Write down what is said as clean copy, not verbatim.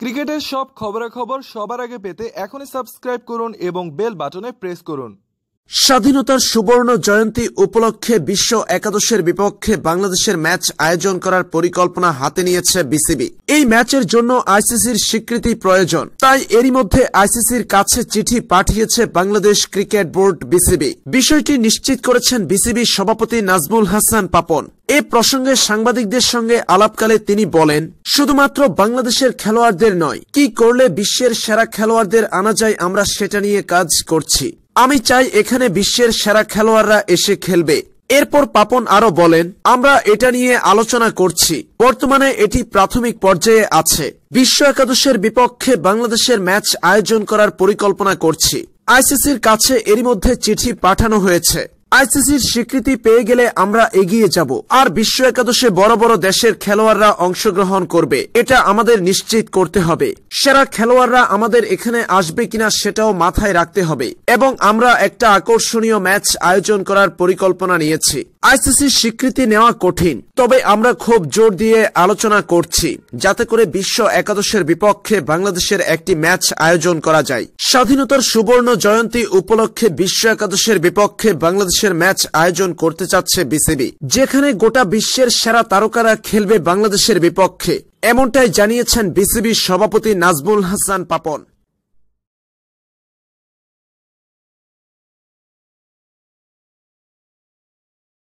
ক্রিকেটের সব খবরাখবর সবার আগে পেতে এখনই সাবস্ক্রাইব করুন এবং বেল বাটনে প্রেস করুন। স্বাধীনতার সুবর্ণ জয়ন্তী উপলক্ষে বিশ্ব একাদশের বিপক্ষে বাংলাদেশের ম্যাচ আয়োজন করার পরিকল্পনা হাতে নিয়েছে বিসিবি। এই ম্যাচের জন্য আইসিসির স্বীকৃতি প্রয়োজন, তাই এরই মধ্যে আইসিসির কাছে চিঠি পাঠিয়েছে বাংলাদেশ ক্রিকেট বোর্ড বিসিবি। বিষয়টি নিশ্চিত করেছেন বিসিবি সভাপতি নাজমুল হাসান পাপন। এ প্রসঙ্গে সাংবাদিকদের সঙ্গে আলাপকালে তিনি বলেন, শুধুমাত্র বাংলাদেশের খেলোয়াড়দের নয়, কি করলে বিশ্বের সেরা খেলোয়াড়দের আনা যায় আমরা সেটা নিয়ে কাজ করছি। আমি চাই এখানে বিশ্বের সেরা খেলোয়াড়রা এসে খেলবে। এরপর পাপন আরো বলেন, আমরা এটা নিয়ে আলোচনা করছি, বর্তমানে এটি প্রাথমিক পর্যায়ে আছে। বিশ্ব একাদশের বিপক্ষে বাংলাদেশের ম্যাচ আয়োজন করার পরিকল্পনা করছি। আইসিসির কাছে এরই মধ্যে চিঠি পাঠানো হয়েছে। আইসিসির স্বীকৃতি পেয়ে গেলে আমরা এগিয়ে যাব, আর বিশ্ব একাদশে বড় বড় দেশের খেলোয়াড়রা অংশগ্রহণ করবে, এটা আমাদের নিশ্চিত করতে হবে। সেরা খেলোয়াড়রা আমাদের এখানে আসবে কিনা সেটাও মাথায় রাখতে হবে, এবং আমরা একটা আকর্ষণীয় ম্যাচ আয়োজন করার পরিকল্পনা নিয়েছি। আইসিসির স্বীকৃতি নেওয়া কঠিন, তবে আমরা খুব জোর দিয়ে আলোচনা করছি যাতে করে বিশ্ব একাদশের বিপক্ষে বাংলাদেশের একটি ম্যাচ আয়োজন করা যায়। স্বাধীনতার সুবর্ণ জয়ন্তী উপলক্ষে বিশ্ব একাদশের বিপক্ষে বাংলাদেশের ম্যাচ আয়োজন করতে চাচ্ছে বিসিবি, যেখানে গোটা বিশ্বের সেরা তারকারা খেলবে বাংলাদেশের বিপক্ষে, এমনটাই জানিয়েছেন বিসিবির সভাপতি নাজমুল হাসান পাপন।